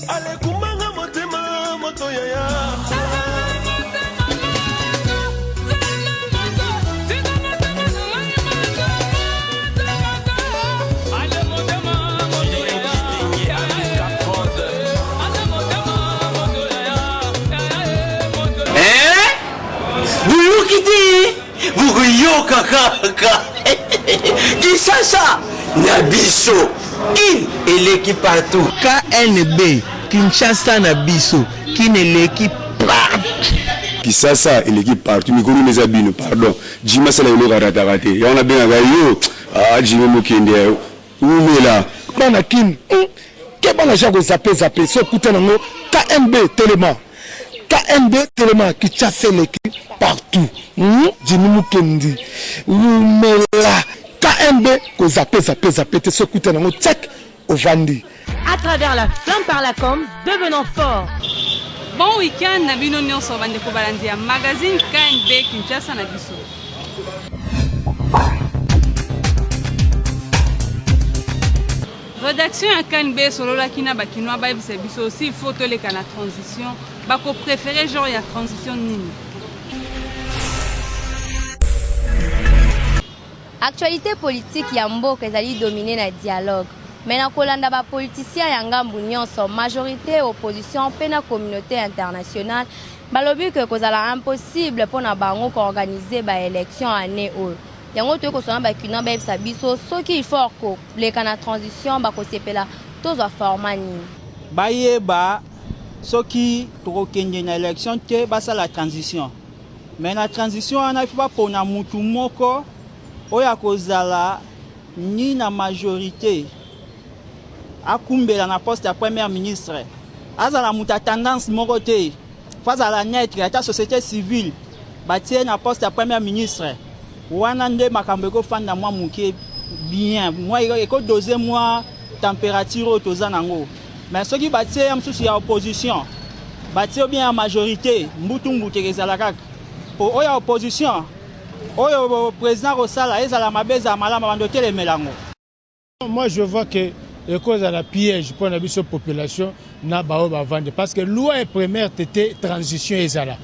Ale kumanga motema moto yaya. Vous kaka. Kinshasa, Nabiso, Kin et l'équipe partout. KNB, Kinshasa Nabiso, Kin et l'équipe partout. Kinshasa et l'équipe partout. Mikuru Nezabino, pardon. Jima Sala Yolo Ratarate. Et on a bien yo. Ah, Jima Mokende. Où est là? Manakin. Kebana Jago Zapé, ce Koutenango, KNB Téléma. KNB Téléma qui chasse l'équipe partout. Jimou Kendi. Oumela. KNB ko zappé, ce Koutenango, check au Vandi. À travers la flamme par la com, devenant fort. Bon week-end, Nabino Nyonso Vandeko Balandia, magazine KNB Kinshasa Nabiso. Rédaction à KNB solo la kina bakinoa ba biso aussi il faut toleka la transition bako préféré genre ya transition nini. Actualité politique ya mboka ezali dominé na dialogue. Mais na kolanda ba politicien ya ngambu nyonso majorité opposition pe na communauté internationale balobi que kozala impossible pour na bango ko organiser ba élection année oyo. Yango to ko sona ba kina ba biso soki il faut ko leka na transition ba ko sepela tozo format nini. Bayeba soki to kende na élection te basa la transition. Mais la transition ana faut pas pona mutu moko oya kozala ni na majorité akumbela na poste ya premier ministre. Azala muta tendance moko te. Fazala net ya société civile batie na poste ya premier ministre. Wana nde makambo ko fanda mwa muke bien moi eko doser moi température toza nango mais soki batie ya msusu ya opposition batie bien ya majorité mbutu mbutu kezala kaka po oya opposition oyo président Rosala ezala mabeza malama bando telemelango. Moi je vois que cause à la piège pour la population na bao ba vendre parce que loi et première était transition ezala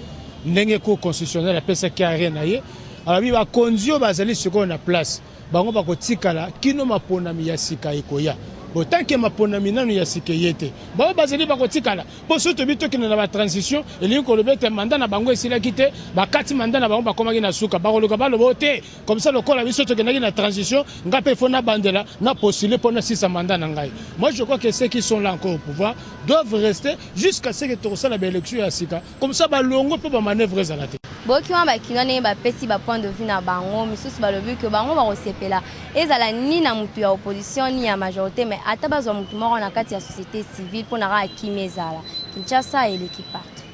ndenge ko constitutionnel la pesa qui a rien aye. Alors il va conduire bazali ce qu'on a place bango ba kotikala kino maponami ya sika ekoya autant que maponami nanu ya sika yete bango bazali ba kotikala pour surtout bito ki na ba transition et ko lobete mandat na bango esila kite ba kati mandat na bango ba komaki na suka ba koloka ba lobote comme ça le kola biso to kenaki na transition ngape fona bandela na postuler pour na 6 mandat na ngai. Moi je crois que ceux qui sont là encore au pouvoir doivent rester jusqu'à ce que to ça la élection ya sika comme ça ba longo peut ba manœuvre ezalate. Bokiwa bakina ba pesi ba point de vue na bango misusu balobi que bango ba kosepela ezala ni na mutu ya opposition ni ya majorité mais ata bazwa mutu moko na kati ya société civile pour na ra kimezala Kinshasa et l'équipe partout.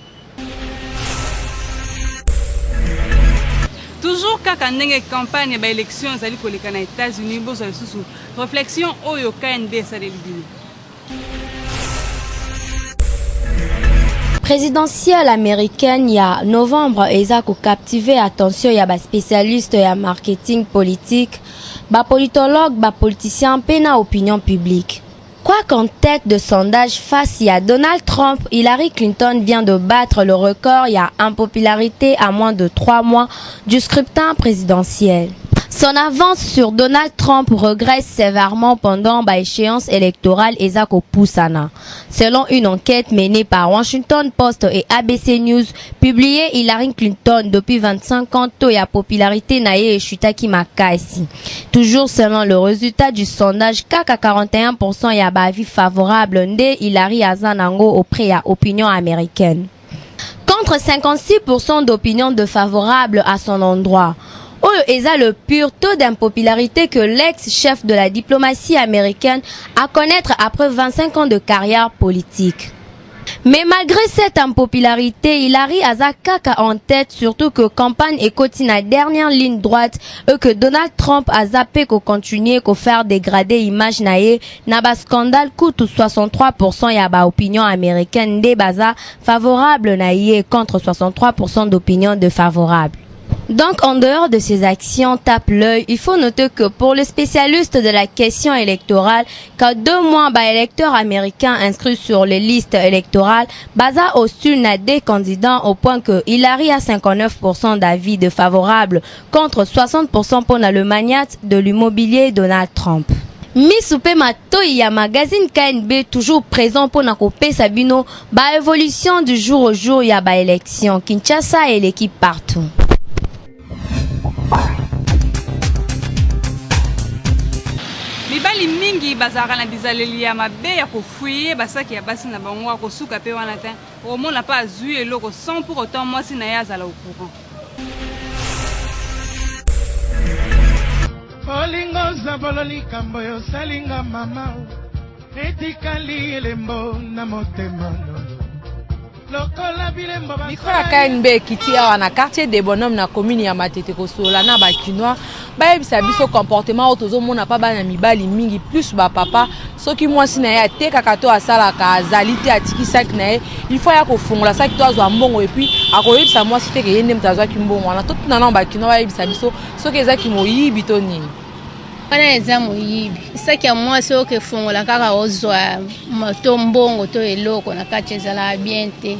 Toujours kaka ndenge campagne ba élection zali koleka na États-Unis bozo lisusu réflexion oyo KNB sa libini. Présidentielle américaine il y a novembre ezako captivé attention il y a ba spécialiste ya marketing politique ba politologue ba politicien pena opinion publique. Quoi qu'en tête de sondage face à Donald Trump, Hillary Clinton vient de battre le record il y a impopularité à moins de 3 mois du scrutin présidentiel. Son avance sur Donald Trump regresse sévèrement pendant l'échéance électorale Ezako Poussana. Selon une enquête menée par Washington Post et ABC News, publiée Hillary Clinton depuis 25 ans, la popularité naye chutaki makasi. Toujours selon le résultat du sondage, kaka 41% ya bavi favorable nde Hillary Azanango auprès ya opinion américaine. Contre 56% d'opinion défavorable à son endroit. Oyo eza le pur taux d'impopularité que l'ex-chef de la diplomatie américaine a connaître après 25 ans de carrière politique. Mais malgré cette impopularité, Hillary Azakaka en tête, surtout que campagne et na dernière ligne droite, et que Donald Trump a zappé qu'on continue qu'on faire dégrader image nae, naba scandale coûte 63% yaba opinion américaine des baza favorable nae contre 63% d'opinion défavorable. Donc, en dehors de ces actions tape l'œil, il faut noter que pour les spécialistes de la question électorale, qu'à 2 mois, électeurs américains inscrits sur les listes électorales, Baza hostile n'a des candidats au point que Hillary a 59% d'avis de favorables contre 60% pour le magnate de l'immobilier Donald Trump. Misupe Matoi ya magazine KNB toujours présent pour nakope Sabino, évolution du jour au jour ya élection Kinshasa et l'équipe partout. Mibali mingi bazara na bizaleli ya mabe ya kofuye basaki ya basi na bango ya kosuka pe wana te omona pa azui eloko sans pour autant mwasi na ye azala au courant. Olingo zabolo likambo yo salinga mama etikali elembo na motema Micro la KNB kiti awa na quartier des bonhommes na commune ya Matete kosola na bakinois bayebisa biso comportement otozo mona pa bana mibali mingi plus ba papa soki mwasi na ya te kaka to asala ka azali te atiki sac na ye il faut ya kofungola sac to azwa mbongo et puis akoyebisa mwasi te ke yende mtazwa kimbongo wana to tuna na bakinois bayebisa biso soki ezaki moyibi to nini wana eza moyibi sac ya mwasi oke fungola kaka ozwa moto mbongo to eloko na kati ezala bien te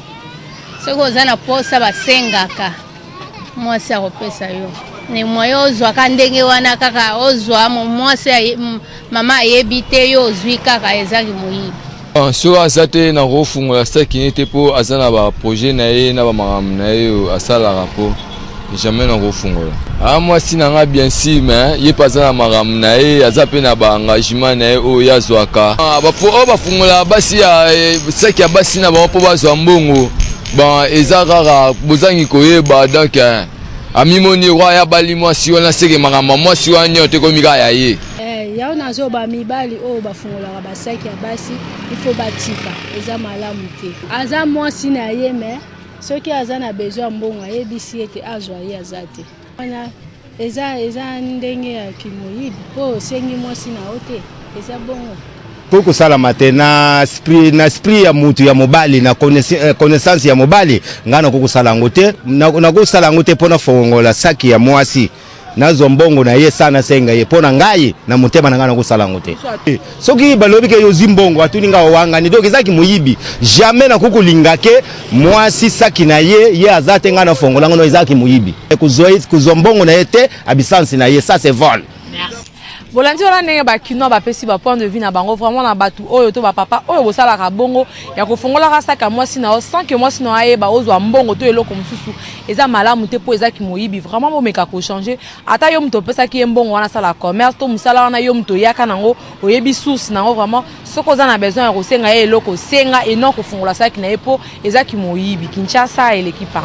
soki oza na posa basengaka mwasi akopesa yo ne moyo ozwaka ndenge wana kaka ozwa mwasi mama ayebi te yo ozwi kaka ezaki moyibi so aza te na kofungola sac ne te mpo aza na baprojet na ye na bamakambo na ye asalaka mpo jamais na kofungola mwasi na nga bien sûr mais ye pa aza na makambo na ye aza mpe na baengagement na ye oyo ye azwaka oyo bafungola basi ya saki ya basi na bango mpo bazwa mbongo eza kaka bozangi koyeba donc amimoni roi ya bali mwasi wana seke makambo mwasi wana yo te komi kaka ya ye yao nazoba mibali oyo bafungolaka basaki ya basi ifo batika eza malamu te aza mwasi na ye mais soki aza na besoin mbongo ayebisi ete azwa ye aza te wana eza ndenge ya kimoyibi po osengi mwasi na yo te eza bongo po kosalama te na esprit ya mutu ya mobali na connaissance ya mobali nga nakokosala yango te nakosala yango te mpo na fongola saki ya mwasi nazo mbongo na ye sana senga ye pona ngai na motema na ngana kusala ngote soki balobi ke yozi mbongo atuni nga wanga ni donc ezaki muyibi jamais na kukulingake mwasi saki na ye azate ngana fongola ngono ezaki muyibi kuzombongo na ye te abisansi na ye ça c'est vol. Bolandi wana ndenge bakino bapesi ba point de vue na bango vraiment na batu oyo to ba papa oyo bosala ka bongo ya kofongola ka saka mwasi na sans que mwasi na ayeba ozwa mbongo to eloko mususu eza malamu te po ezaki moyibi vraiment bomeka ko changer ata yo mto pesa ki mbongo wana sala commerce to musala wana yo mto yaka nango oyebi source nango vraiment soko za na besoin ya kosenga ye eloko senga et non kofongola saki na epo ezaki moyibi Kinshasa et l'équipe.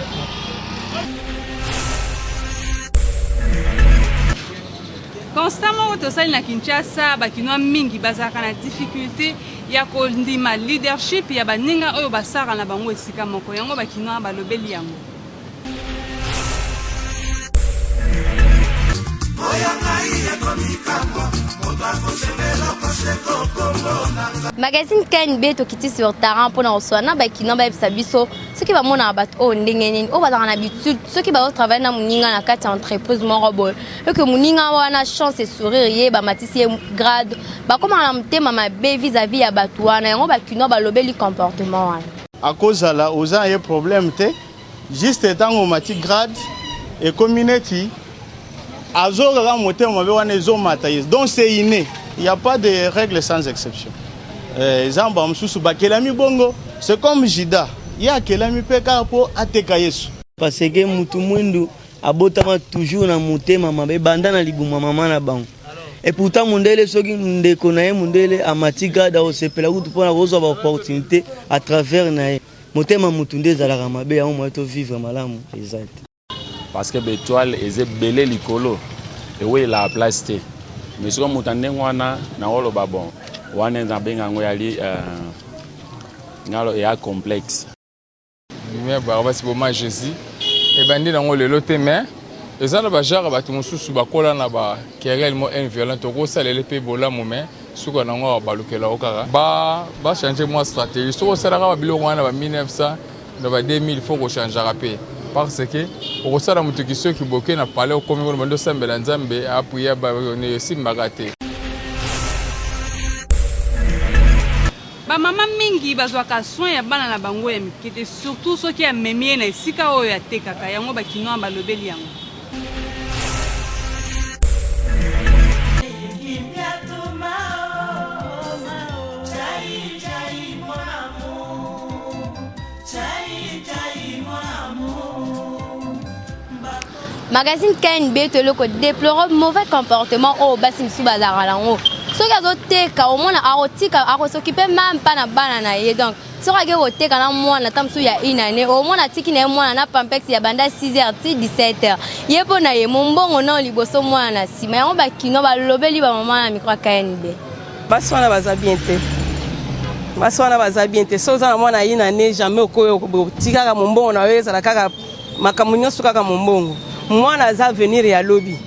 Constamment otosali na Kinshasa bakinoa mingi bazaka na difficulté ya kondima leadership ya baninga oyo basara na bango esika moko yango bakinoa balobeli yango. Magazine KNB tokiti sur terrain pour recevoir na bakino ba biso ce qui va mona bat o ndenge nini o bazana habitude ceux qui va travailler na muninga na kati entreprise moko boy et que muninga wana chance et sourire ye ba matisi grade ba comment na mtema mabe vis-à-vis ya batwana yango bakino ba lobeli comportement wana à cause là aux a un problème te juste tant au mati grade et community azora motema mabe wana ezo mataïs donc c'est inné il y a pas de règles sans exception. Zamba msusu bakelami bongo c'est comme Jida ya kelami peka po ateka Yesu parce que mutu mwindu abotama toujours na mutema mabe banda na libuma mama na bango et pourtant mundele soki ndeko na ye mundele amatiga da osepela kutu pona kozwa ba opportunité à travers na ye mutema mutu ndezala mabe ya mo to vivre malamu exact parce que betoile eze belé likolo et oui la place te mais soki mutande ngwana na olo babon wana na benga ngo yali ngalo ya complexe mais ba basi boma Jésus et bandi na ngo lelo te mais ezala ba jara ba tumususu bakola na ba querelle mo inviolent ko salele pe bola moment suko na ngo balukela okara ba changer moi stratégie so sala ka ba biloko wana ba 1900 na ba 2000 faut ko changer rapé parce que okosala moto soki boke na palais okomi ngo bando sambela nzambe apuya ba ne simbaka te. Bamama mingi bazwaka soin ya bana na bango ya mikete, surtout soki ya memie na esika oyo atekaka yango bakino balobeli yango. Magazine KNB te loko déplore mauvais comportement au basim sous bazar lango. So gazo teka au mona arotika s'occuper même pas na bana na ye donc so ga go teka na mwana tamsu ya inane au mona tiki na mwana na pampex ya banda 6h ti 17h. Ye pona ye mombongo na liboso mwana sima yango bakino balobeli ba mama na micro KNB. Baswana baza bien te. Baswana baza bien te. So za mwana inane jamais okoyo tika ka mombongo na weza la kaka makamunyo suka ka mombongo. Mwana za venir ya lobby.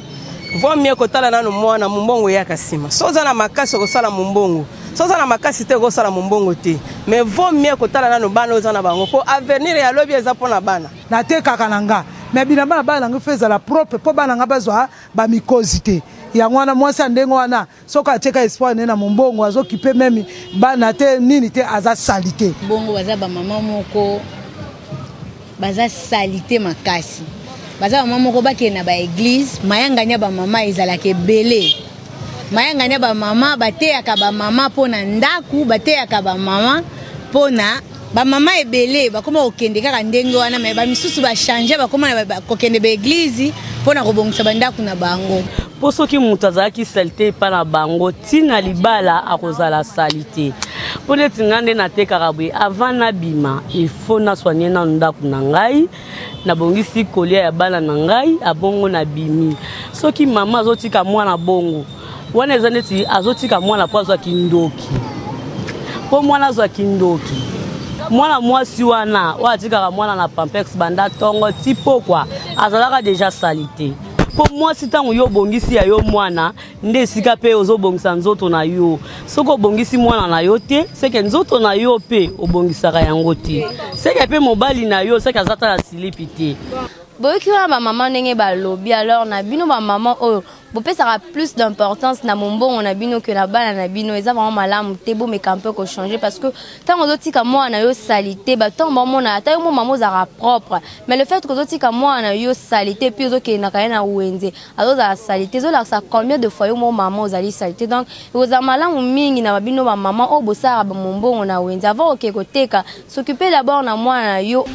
Vaut mieux kotala nanu mwana mumbongo ya kasima. Soza na makasi kosala mumbongo. Soza na makasi te kosala mumbongo te. Mais vaut mieux kotala nanu bana ozana bango po avenir ya lobby eza pona bana. Na te kakananga. Mais binamba bana ngo feza la propre po bana nga bazwa ba mikozité. Ya mwana mwasi ndengo wana soka cheka espoir na mumbongo azokipe meme bana te nini te aza salité. Bongo baza ba mama moko baza salité makasi. Baza mama moko bakena ba église mayanganya ba mama ezalaka ebele mayanganya ba mama bateyaka ba mama pona ndaku bateyaka ba mama pona ba mama ebele bakoma okende kaka ndenge wana me ba misusu ba changer bakoma kokende ba église pona kobongisa bandaku na bango po soki mutu azalaki salite pa na bango tina libala akozala salite po neti nga nde natekaka boye avant nabima ifo nasoigne na ndako na ngai nabongisi kolia ya bana na ngai abongo na bimi soki mama azotika mwana bongo wana eza neti azotika mwana po azwa kindoki po mwana azwa kindoki mwana mwasi wana oatikaka mwana na pampex banda tongo ti pokwa azalaka deja salite po mwasi ntango yo obongisi ya yo mwana nde esika mpe ozobongisa nzoto na yo soki obongisi mwana na yo te seke nzoto na yo mpe obongisaka yango te seke mpe mobali na yo seke aza ta na silipi te boyoki wana bamama ndenge balobi alors na bino bamama oyo bopesaka plus d'importance na mombongo na bino que na bana na bino eza vraiment malamu te bomeka mpe kochanger parce que ntango ozotika mwana yo salite batongo bamona ata yo mo mama ozalaka propre mais le fait que ozotika mwana yo salite puis ozokendaka ye na wenze azozala salite ezolakisa combien de fois yo mo mama ozali salite donc ekozala malamu mingi na babino bamama oyo bosalaka bamombongo na wenze avant oke koteka s'occuper d'abord na mwana na yo.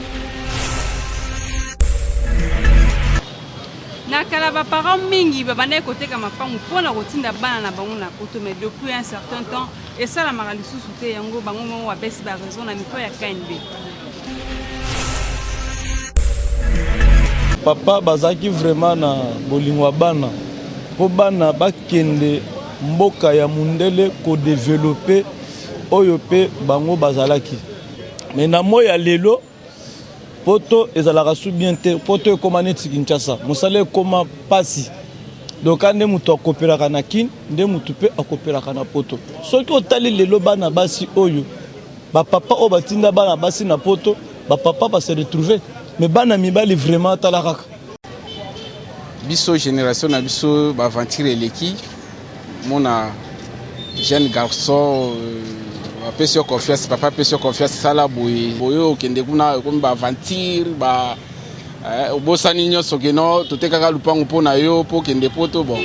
Nakala ba parents mingi babanda koteka mapangu pona kotinda bana na bango na poto mais depuis un certain temps et ça la marali sous te yango bango mo wa besi ba raison na mito ya KNB. Papa bazaki vraiment na bolingwa bana po bana bakende mboka ya mundele ko développer oyo pe bango bazalaki mais na moya lelo poto ezalaka su bien te poto ekoma neti Kinshasa mosala ekoma pasi donc ande mutu akopelaka na kini nde mutu mpe akopelaka na poto soki otali lelo bana basi oyo bapapa oyo batinda bana basi na poto bapapa base retrouve mais bana mibali vraiment atala kaka biso génération na biso baaventure eleki mona jeune garçon apesi confiance papa apesi confiance sala boye boyo okende kuna komi baaventure ba obosani nyonso keno totekaka lupango mpo na yo mpo okende poto bon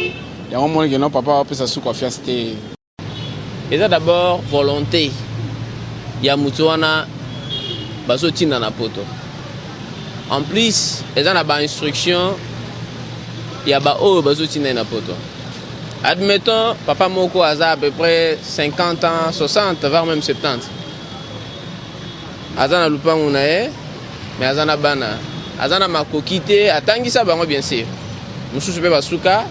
yango moni keno papa apesa su confiance te eza d'abord volonté ya mutu wana bazotinda na poto en plus eza na bainstruction ya baoyo bazotinda na poto. Admettons, papa moko a à peu près 50 ans, 60, voire même 70. Azana lupango na ye, mais azana bana. Azana makokite, atangisa bango bien sûr. Mususu pe basuka,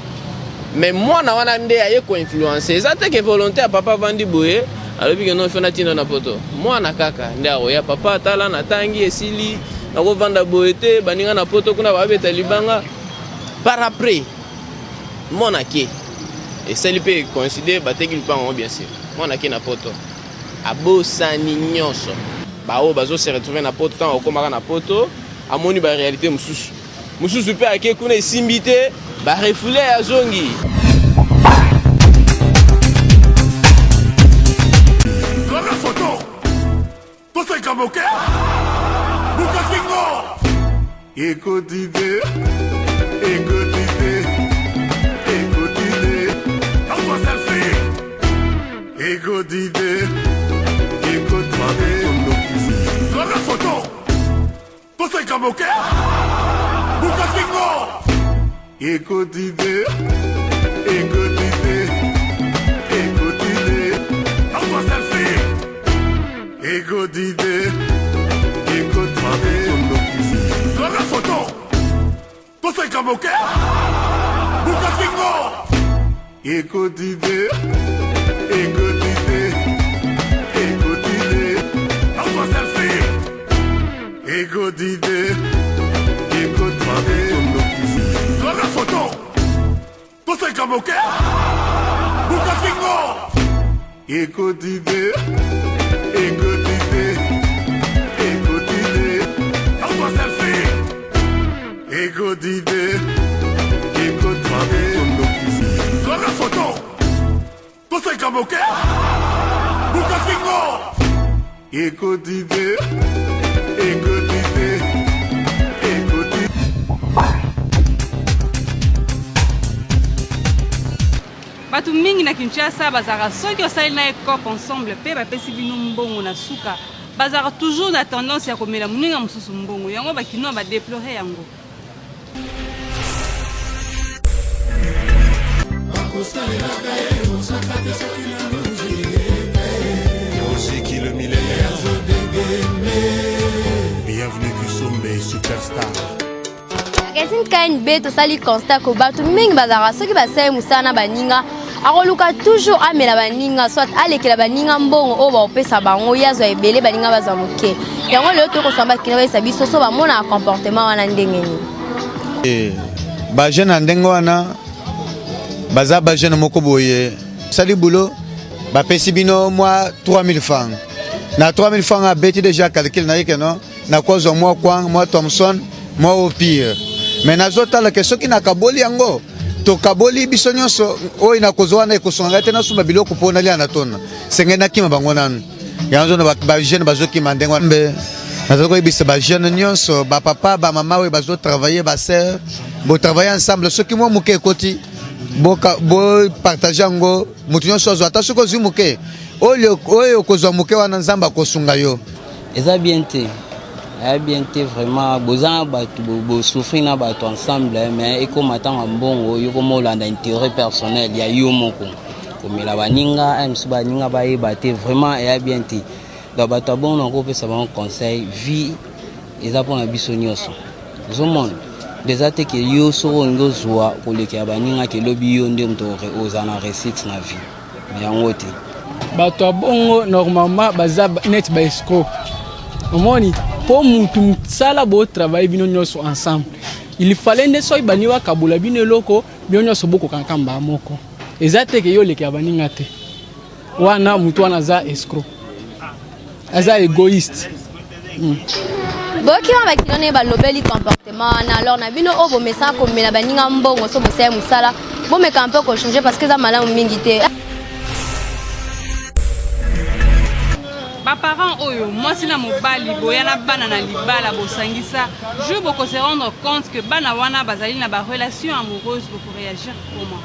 mais moi na wana nde aye ko influencer. Ezate ke volonté à papa vandi boye, alobi ke non fona tinda na poto. Moi na kaka nde aoya papa tala na tangi esili, na ko vanda boete, baninga na poto kuna ba beta libanga. Par après, mon aké. Et ça lui peut coïncider, bategi pas bien sûr. Moi on a qui na poto. Abo sani nyonso. Ba o bazo se retrouver na poto tant o komaka na poto. amoni ba réalité mususu mususu pe ake kuna esimbi te ba refoule ya zongi. Zona photo Tosa Kamoke Bukasingo Écoutez Envoie selfie Écoutez Zona photo Tosa Kamoke Bukasingo Écoutez Envoie selfie Ego d'idée, ego d'idée. Sur la photo, tout c'est comme ok. Bukasingo. Ego d'idée, ego d'idée, ego d'idée. Envoie selfie. Ego d'idée, ego d'idée. Sur la photo, tout c'est comme ok. Bukasingo. Ego d'idée. Ego d'idée, ego d'idée. Sur la photo, tout c'est comme ok. Bukasingo. Ego d'idée, ego d'idée, ego d'idée. Batu mingi na Kinshasa bazara soki osali na ekop ensemble pe bapesi bino mbongo na suka bazara toujours na tendance ya komela muninga mususu mbongo yango bakino ba déplorer yango. Le millénaire. Bienvenue Kusombe Superstar. Magazine KNB to sali constat ko batu mingi bazara soki basay musana baninga akoluka toujours amela baninga soit alekela baninga mbongo o ba opesa bango yazo ebele baninga bazamuke yango leo to ko samba kina ba biso so ba mona comportement wana ndengeni ba jeune ndengo wana baza ba jeune moko boye sali boulot ba pesi bino moi 3000 francs na 3000 francs a beti déjà calcul na yeke non na kozo moi kwang moi Thompson moi au pire mais nazota la question qui na kaboli yango to kaboli biso nyonso o ina kozwa na ekosonga te na suma biloko pona lia na tona sengena kima bango nan yanzo na ba jeune bazoki mandengo mbe nazoko ibisa ba jeune nyonso ba papa ba mama we bazo travailler ba sœur bo travailler ensemble ceux qui moi muke koti bo partager ngo mutu nyonso zo ata soko zimuke oyo kozwa muke wana nzamba kosunga yo eza bien te. Bien vraiment besoin de souffrir na bato ensemble mais comme attend mbongo yo comme olanda intérêt personnel ya yo moko comme la baninga msuba ninga ba ebate vraiment bien te da bato bon ngo pesa ba conseil vie eza pour na biso nyonso zo monde déjà te que yo so ngo zwa ko le ka baninga ke lobi yo nde mto ozana réussite na vie mais yango te bato bongo normalement baza net ba escroc omoni pour mutu sala bo travail bino nyonso ensemble il fallait ne soy baniwa kabula bino loko bino nyonso boko kankamba moko ezate ke yo leke abaninga te wana mutu wana za escroc aza égoïste boki ma bakilone ba lobeli comportement na alors na bino obo mesa ko mena baninga mbongo so bosaya musala bo me camper ko changer parce que za mala mingi te. Ba parents oyo mwasi na mobali boya na bana na libala bosangisa je boko se rendre compte que bana wana bazali na ba relation amoureuse pour réagir comment.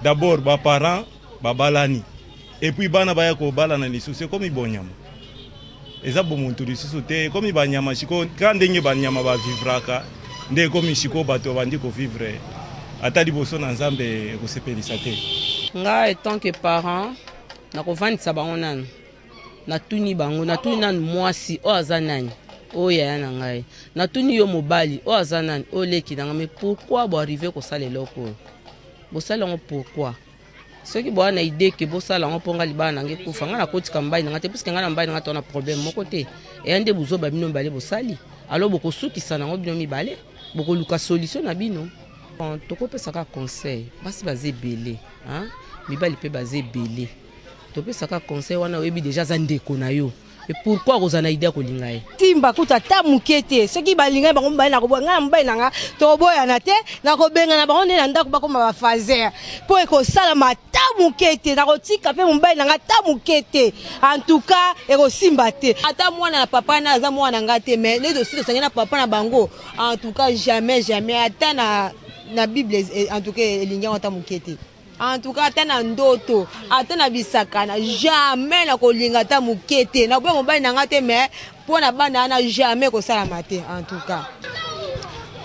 D'abord ba parents babalani et puis bana baya ko balana ni souci comme ibonyama. Eza bomuntu lisusu te comme banyama shiko quand ndenge banyama ba vivraka nde comme shiko bato bandi ko vivre ata liboso na nzambe ko sepelisa te. Nga étant que parent na ko vandisa bango nanu na tuni bango na tuni nanu mwasi o azanani o yaya na ngai na tuni yo mobali o azanani o leki na mais pourquoi bo arriver ko sala eloko bo sala ngo pourquoi ceux qui boivent na idée que bo sala ngo ponga libana nge kufa nga na kotika mbai na ngate parce que nga na mbai na ngata na problème moko te et ande buzo ba bino mbale bo sali alors boko sukisa na ngo bino mibale boko luka solution na bino Bon, tokopesaka conseil basi baze belé hein mibali pe baze belé topesaka conseil wana oyebi déjà za ndeko na yo et pourquoi kozana idée ko lingaye timba kuta ta mukete soki balinga bango mbali na kobanga mbali nanga to boya na te na kobenga na bango na ndako bakoma ba fazer po eko sala mata mukete na kotika pe mbali nanga ta mukete en tout cas eko simba te ata mwana na papa na za mwana ngate mais les dossiers de na papa na bango en tout cas jamais ata na Bible en tout cas elinga ata mukete. En tout cas, atana ndoto, atana bisakana, jamais na kolinga ta mukete. Na kwa mobali na ngate mais pour na bana na jamais ko sala maté en tout cas.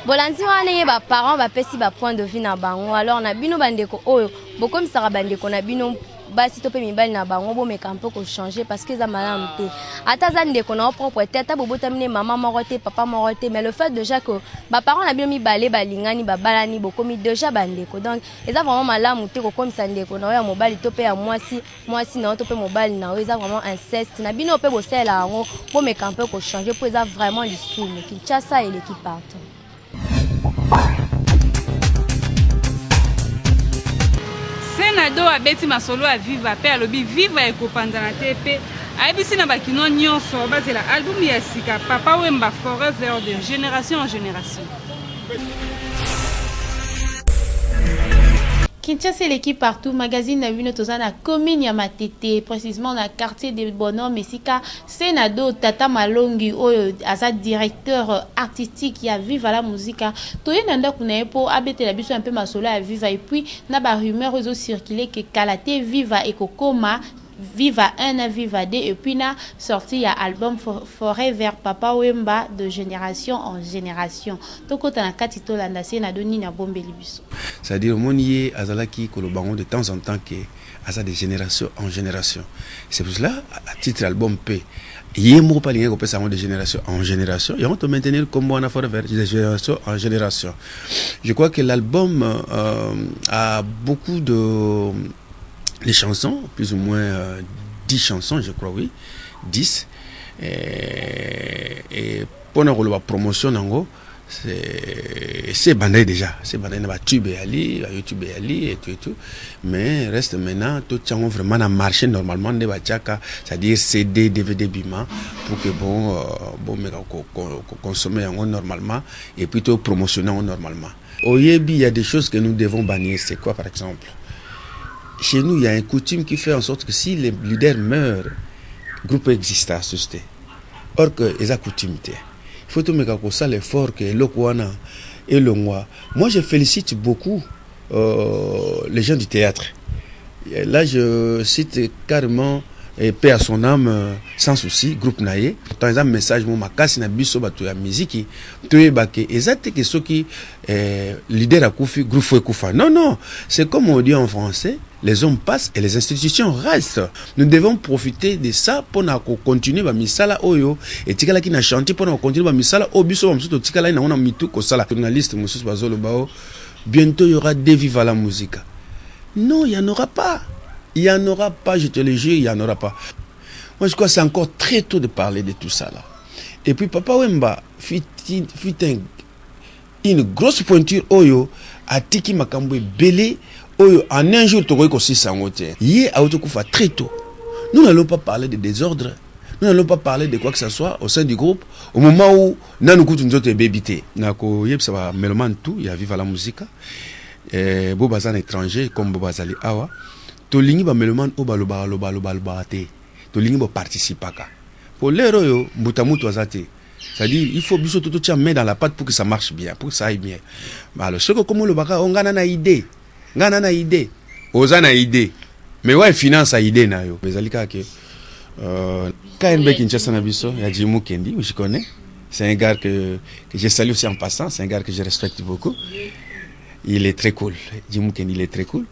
Bolandi wana ba parents ba pesi ba point de vue na bango alors na bino bandeko oyo bokomi saka bandeko na bino basi to pe mibali na bango bo meka un peu ko changer parce que za malamu te ata za ndeko na propre tête ta bobota mine maman moko te papa moko te mais le fait déjà que ba parents na bino mibale balingani babalani bokomi déjà bandeko donc eza vraiment malamu te ko komisa ndeko na ya mobali to pe ya mwasi na to pe mobali na eza vraiment inceste na bino pe bosela yango bo meka un peu ko changer pour eza vraiment lisumu Kinshasa et l'équipe partout. Senado abeti masolo a viva pe alobi viva ekopanzana te pe ayebisi na bakino nyonso bazela album ya sika Papa Wemba Forever de génération en génération. Kinshasa l'équipe partout magazine na vino tozana commune ya Matete précisément na quartier de Bonhomme Esika Senado Tata Malongi oyo asa directeur artistique ya Viva la Musica toyena ndako na epo abetela biso un peu masolo ya Viva et puis na ba rumeur ozo circuler que Kalate Viva et Kokoma Viva 1, Viva 2 et puis na sorti ya album Forever Papa Wemba de génération en génération. Tokota na katito landa Senado ni na bombeli biso. C'est-à-dire monier azalaki kolobango de temps en temps que asa de génération en génération. C'est pour cela à titre album P yemo pas lien ko de génération en génération et on te maintenir comme on a Forever de génération en génération. Je crois que l'album a beaucoup de les chansons, plus ou moins 10 chansons, je crois, oui, 10. Et pour la promotion, c'est bandé déjà. C'est bandé dans YouTube et Ali, YouTube et Ali et tout. Mais reste maintenant, tout ça vraiment à marcher normalement, c'est-à-dire CD, DVD, Bima, pour que consommer normalement et plutôt promotionner normalement. Au Yébi, il y a des choses que nous devons bannir. C'est quoi, par exemple? Chez nous, il y a une coutume qui fait en sorte que si les leaders meurent, le groupe existe à susciter. Or que les coutumes, il faut tout mettre ça l'effort que l'Okwana et le moi. Moi, je félicite beaucoup les gens du théâtre. Et là, je cite carrément et paix à son âme sans souci groupe naie tant un message mon makasi na biso bato ya musique to ebake ezate que ceux qui leader a kufi groupe fou kufa non c'est comme on dit en français les hommes passent et les institutions restent. Nous devons profiter de ça pour continuer ba misala oyo et tikala ki na chantier pour continuer ba misala obiso ba msuto tikala ina ona mitu ko sala journaliste mususu bazolo bao bientôt il y aura des Viva la Musica. Non, il y en aura pas. Il n'y en aura pas, je te le jure, il n'y en aura pas. Moi, je crois que c'est encore très tôt de parler de tout ça là. Et puis, Papa Wemba fit une grosse pointure oyo à Tiki Makambwe Belé oyo en un jour tu vois aussi sangote. Hier a autokufa très tôt. Nous n'allons pas parler de désordre. Nous n'allons pas parler de quoi que ce soit au sein du groupe au moment où nanukutu nzoto bébité. Nako yeb ça va meloman tout, il y a Viva la Musica. Bobazan étranger comme Bobazali Awa. Tolingi ba meloman o baloba te. Tolingi ba participaka. Pour l'heure yo mbutamutu azate. C'est-à-dire il faut biso tout tient main dans la pâte pour que ça marche bien, pour que ça aille bien. Bah alors ce que comme le baka on ngana na idée. Ngana na idée. Ozana idée. Mais ouais finance a idée na yo. Mais alika que KNB Kinshasa na biso ya Jimou Kendi, je connais. C'est un gars que je salue aussi en passant, c'est un gars que je respecte beaucoup. Il est très cool. Jimou Kendi il est très cool.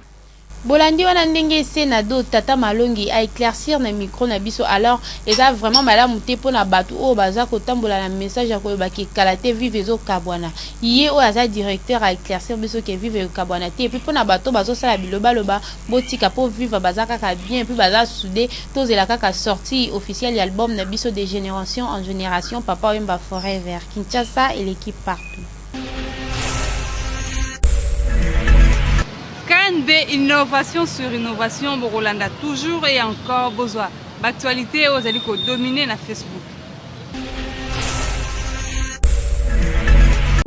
Bolandi wana ndenge Senado Tata Malongi a éclaircir na micro na biso alors eza vraiment malamu te pona batu o baza ko tambola na message ya ko baki Kalate vive ezo kabwana ye o aza directeur a éclaircir biso ke vive kabwana te puis pona bato bazo sala biloba loba botika po vive baza kaka bien puis baza soudé tozela kaka sortie officielle album na biso de génération en génération Papa Wemba Forever Kinshasa et l'équipe partout. nde innovation sur innovation Borolanda toujours et encore besoin d'actualité aux alliés dominer na Facebook.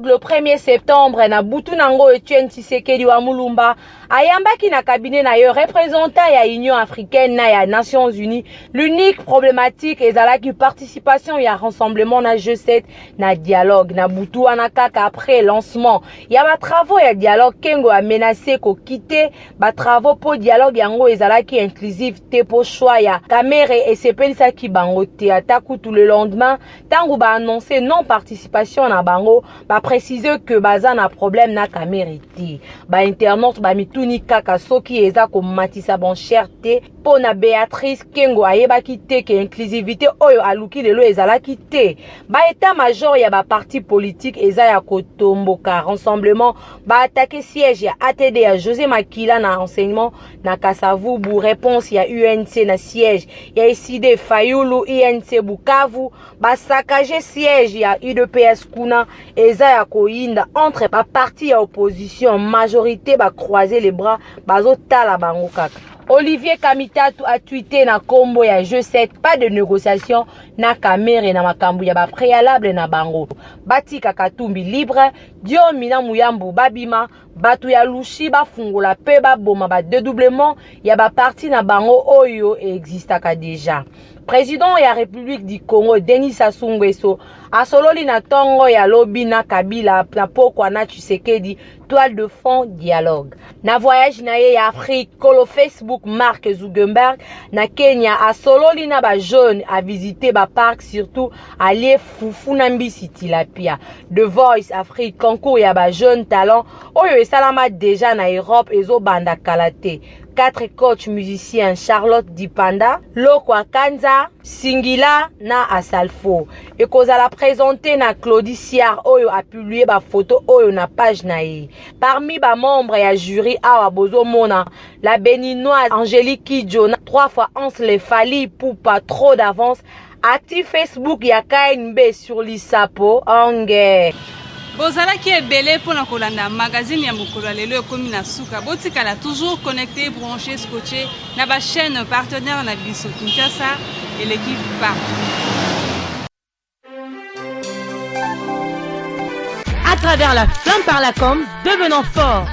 Le 1er septembre na butu nango Etienne Tshisekedi wa Mulumba ayambaki na cabinet na yo représentant ya Union africaine na ya Nations Unies. L'unique problématique ezalaki participation ya rassemblement na G7 na dialogue na butu wana kaka après lancement ya ba travaux ya dialogue Kengo a menacé ko quitter ba travaux pour dialogue yango ezalaki inclusif te po choix ya Kamere et sepelisaki bango te ataku tout le lendemain tango ba annoncer non participation na bango ba préciser que baza na problème na Kamere te ba internaute ba mituni kaka soki eza ko matisa bon cherté po na Béatrice Kengo ayebaki te ke inclusivité oyo aluki lelo ezalaki te ba état major ya ba parti politique eza ya kotomboka rassemblement ba attaquer siège ya ATD ya José Makila na renseignement na Kasavubu réponse ya UNC na siège ya ICD Fayulu INC Bukavu ba saccager siège ya UDPS kuna eza ya koinda entre ba parti ya opposition majorité ba croiser les bras bazo tala bango kaka. Olivier Kamitatu a tweeté na combo ya G7 pas de négociation na Kamere na makambu ya ba préalable na bango. Batika Katumbi libre, Diomi na Muyambu babima, batu ya lushi ba fungola pe ba boma ba dédoublement ya ba parti na bango oyo existaka déjà. Président ya République du Congo Denis Sassou Nguesso asololi na tongo ya lobi na Kabila na pokwa na Tshisekedi toile de fond dialogue. Na voyage na ye ya Afrique kolo Facebook Mark Zuckerberg na Kenya asololi na ba jeune a visiter ba parc surtout aller fufu na mbisi tilapia. The Voice Afrique concours ya ba jeune talent oyo esalama déjà na Europe ezo banda kalate. 4 coachs musiciens Charlotte Dipanda, Lokwa Kanza, Singila na Asalfo. Et cause à la présenter na Claudie Siar oyo a publié ba photo oyo na page na ye. Parmi ba membres ya jury awa bozo mona la béninoise Angélique Kidjo 3 fois Ans le Fali pour pas trop d'avance. Active Facebook ya KNB sur l'Isapo Ange. Bozalaki ebele pour kolanda magazine ya mokolo lelo ekomi na suka botikala toujours connecté branché scotché na ba chaîne partenaire na biso Kinshasa et l'équipe partout. À travers la flamme par la com, devenons fort.